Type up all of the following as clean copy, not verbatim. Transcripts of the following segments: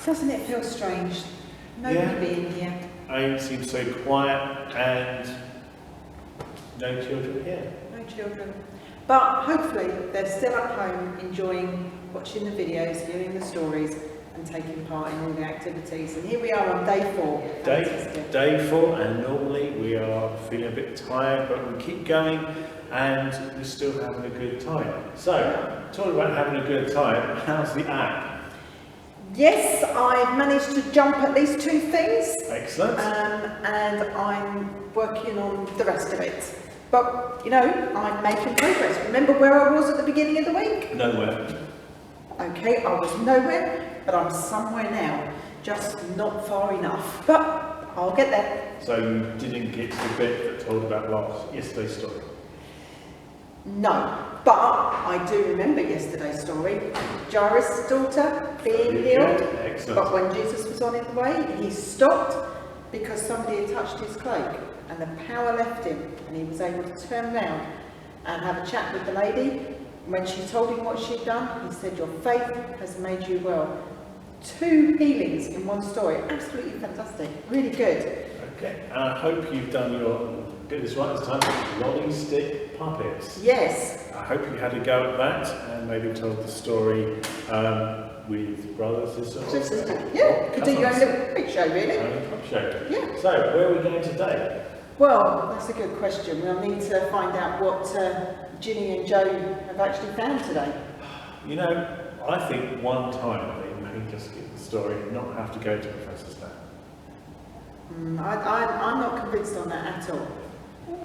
Doesn't it feel strange? Nobody being here. It seems so quiet and no children here. No children. But hopefully they're still at home enjoying watching the videos, hearing the stories and taking part in all the activities. And here we are on day 4. Day 4, and normally we are feeling a bit tired, but we keep going and we're still having a good time. So, talking about having a good time, how's the app? Yes, I've managed to jump at least 2 things. Excellent. And I'm working on the rest of it. But, you know, I'm making progress. Remember where I was at the beginning of the week? Nowhere. Okay, I was nowhere, but I'm somewhere now. Just not far enough. But I'll get there. So you didn't get to the bit that told about yesterday's story? No, but I do remember yesterday's story. Jairus' daughter being healed. Excellent. But when Jesus was on his way, he stopped because somebody had touched his cloak and the power left him and he was able to turn around and have a chat with the lady. When she told him what she'd done, he said, "Your faith has made you well." 2 healings in one story. Absolutely fantastic. Really good. Okay, and I hope you've done get this right this time, rolling stick puppets. Yes. I hope you had a go at that and maybe told the story with brothers, sisters. Yeah, could do your own little quick show, really. Pup show. Yeah. So, where are we going today? Well, that's a good question. We'll need to find out what Ginny and Joe have actually found today. You know, I think one time they may just get the story and not have to go to Professor Stan. I'm not convinced on that at all.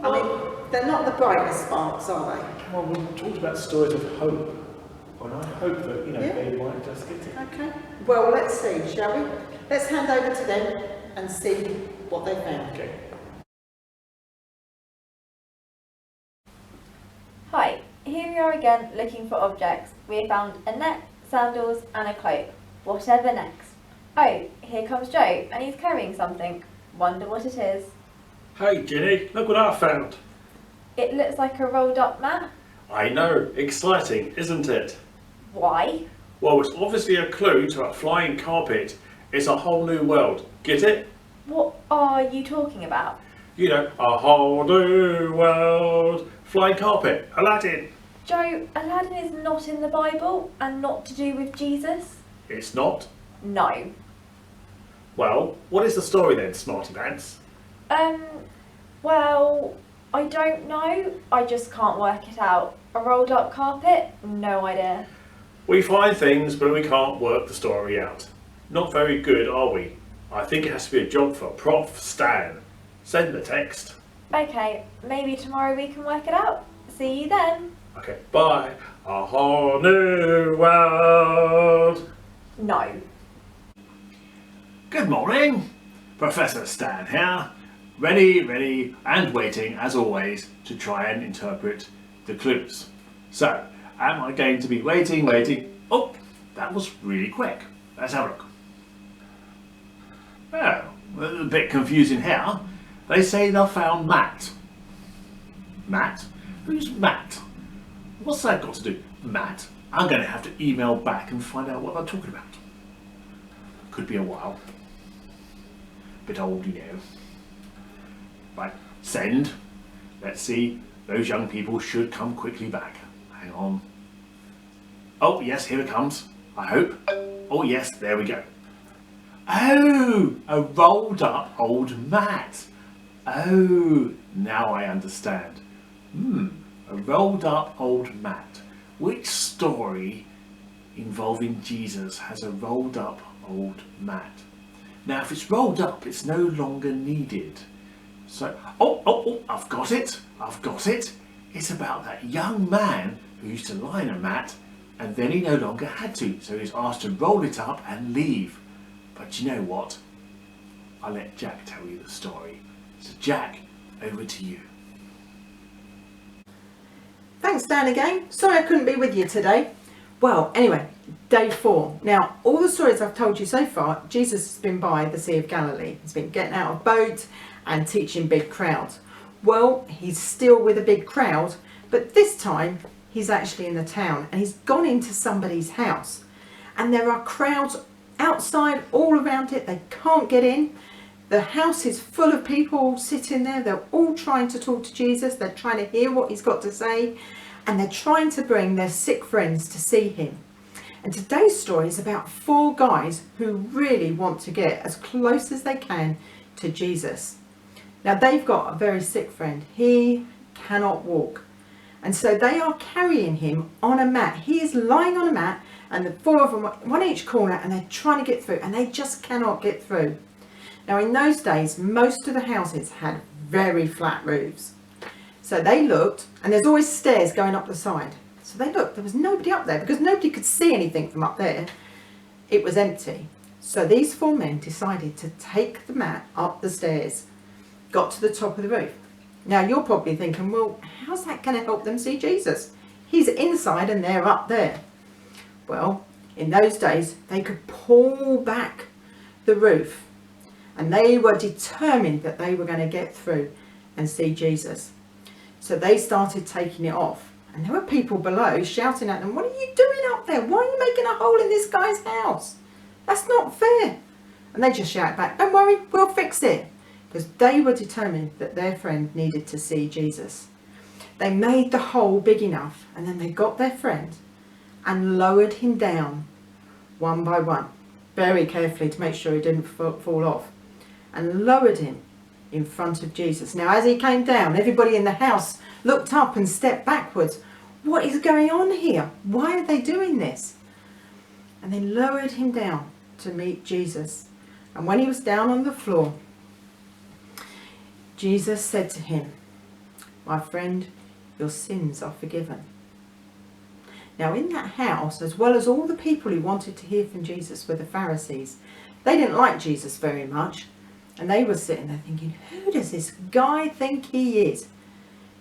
I mean, they're not the brightest sparks, are they? Come on, we talked about stories of hope. And I hope that, they might just get it. Okay. Well, let's see, shall we? Let's hand over to them and see what they found. Okay. Hi, here we are again looking for objects. We have found a net, sandals and a cloak. Whatever next? Oh, here comes Joe and he's carrying something. Wonder what it is. Hey Ginny, look what I found. It looks like a rolled up mat. I know, exciting, isn't it? Why? Well, it's obviously a clue to a flying carpet. It's a whole new world. Get it? What are you talking about? You know, a whole new world. Flying carpet, Aladdin. Joe, Aladdin is not in the Bible and not to do with Jesus? It's not? No. Well, what is the story then, Smarty Pants? Well, I don't know. I just can't work it out. A rolled up carpet? No idea. We find things, but we can't work the story out. Not very good, are we? I think it has to be a job for Prof. Stan. Send the text. Okay, maybe tomorrow we can work it out. See you then. Okay, bye. A whole new world. No. Good morning, Professor Stan here. Ready and waiting as always to try and interpret the clues. So, am I going to be waiting? Oh, that was really quick. Let's have a look. Well, a bit confusing here. They say they found Matt. Matt? Who's Matt? What's that got to do? Matt. I'm going to have to email back and find out what they're talking about. Could be a while. Bit old, you know. Right, send. Let's see. Those young people should come quickly back. Hang on. Oh, yes, here it comes. I hope. Oh, yes, there we go. Oh, a rolled up old mat. Oh, now I understand. A rolled up old mat. Which story involving Jesus has a rolled up old mat? Now, if it's rolled up, it's no longer needed. So, oh, I've got it. It's about that young man who used to lie in a mat and then he no longer had to. So he's asked to roll it up and leave. But you know what? I'll let Jack tell you the story. So Jack, over to you. Thanks, Dan, again. Sorry I couldn't be with you today. Well, anyway, day 4. Now, all the stories I've told you so far, Jesus has been by the Sea of Galilee. He's been getting out of boat and teaching big crowds. Well, he's still with a big crowd, but this time he's actually in the town and he's gone into somebody's house. And there are crowds outside all around it. They can't get in. The house is full of people sitting there. They're all trying to talk to Jesus. They're trying to hear what he's got to say. And they're trying to bring their sick friends to see him. And today's story is about 4 guys who really want to get as close as they can to Jesus. Now they've got a very sick friend. He cannot walk. And so they are carrying him on a mat. He is lying on a mat, and the 4 of them, one each corner, and they're trying to get through, and they just cannot get through. Now in those days, most of the houses had very flat roofs. So they looked, and there's always stairs going up the side. So they looked, there was nobody up there because nobody could see anything from up there. It was empty. So these 4 men decided to take the mat up the stairs, got to the top of the roof. Now you're probably thinking, well, how's that going to help them see Jesus? He's inside and they're up there. Well, in those days, they could pull back the roof, and they were determined that they were going to get through and see Jesus. So they started taking it off, and there were people below shouting at them, what are you doing up there? Why are you making a hole in this guy's house? That's not fair. And they just shout back, don't worry, we'll fix it. Because they were determined that their friend needed to see Jesus. They made the hole big enough, and then they got their friend and lowered him down one by one, very carefully to make sure he didn't fall off, and lowered him in front of Jesus. Now as he came down, everybody in the house looked up and stepped backwards. What is going on here? Why are they doing this? And they lowered him down to meet Jesus. And when he was down on the floor, Jesus said to him, my friend, your sins are forgiven. Now in that house, as well as all the people who wanted to hear from Jesus, were the Pharisees. They didn't like Jesus very much, and they were sitting there thinking, who does this guy think he is?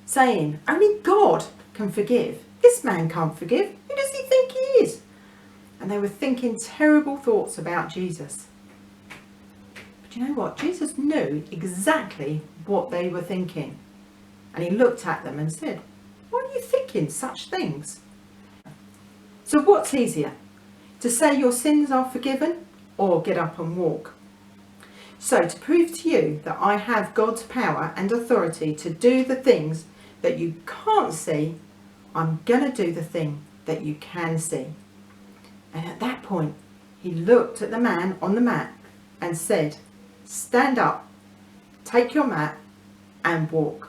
Saying, only God can forgive. This man can't forgive. Who does he think he is? And they were thinking terrible thoughts about Jesus. But you know what? Jesus knew exactly what they were thinking. And he looked at them and said, why are you thinking such things? So what's easier? To say your sins are forgiven, or get up and walk? So to prove to you that I have God's power and authority to do the things that you can't see, I'm going to do the thing that you can see. And at that point, he looked at the man on the mat and said, stand up, take your mat and walk.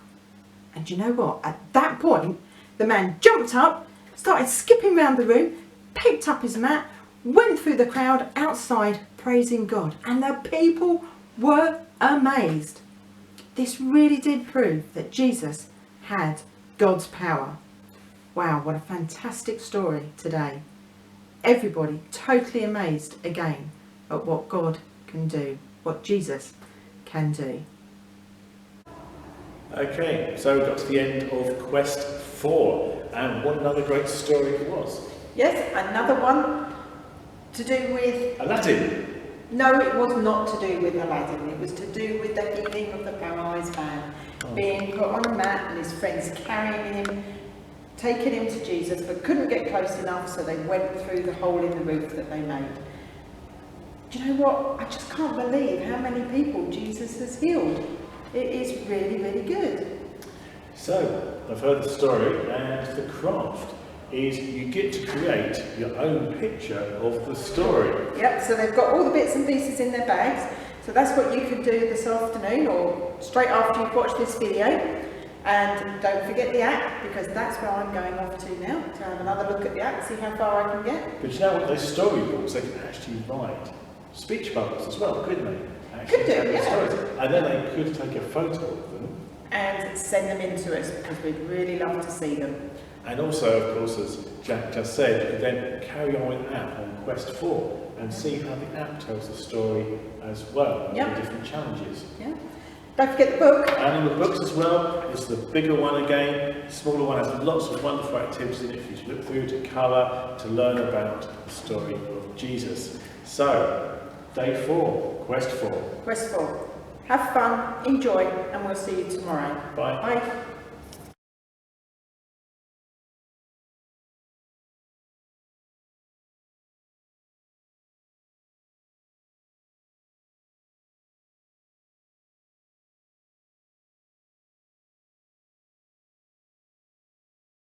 And you know what? At that point, the man jumped up, started skipping around the room, picked up his mat, went through the crowd outside praising God. And the people were amazed. This really did prove that Jesus had God's power. Wow, what a fantastic story today. Everybody totally amazed again at what God can do, what Jesus can do. Okay, so we got to the end of Quest 4, and what another great story it was. Yes, another one to do with... Aladdin. No, it was not to do with Aladdin. It was to do with the healing of the paralysed man. Being put on a mat and his friends carrying him, taking him to Jesus, but couldn't get close enough, so they went through the hole in the roof that they made. Do you know what? I just can't believe how many people Jesus has healed. It is really, really good. So, I've heard the story, and the craft is you get to create your own picture of the story. Yep, so they've got all the bits and pieces in their bags. So that's what you can do this afternoon, or straight after you've watched this video. And don't forget the app, because that's where I'm going off to now, to have another look at the app, see how far I can get. But you know what, those storybooks, they can actually write speech bubbles as well, couldn't they? Could do, yeah. Stories. And then they could take a photo of them. And send them in to us, because we'd really love to see them. And also, of course, as Jack just said, you could then carry on with the app on Quest 4 and see how the app tells the story as well, Yep. the different challenges. Yeah. Don't forget the book. And in the books as well, it's the bigger one again. The smaller one has lots of wonderful activities in it for you to look through, to colour, to learn about the story of Jesus. So, day 4, Quest 4. Quest 4. Have fun, enjoy, and we'll see you tomorrow. Bye. Bye.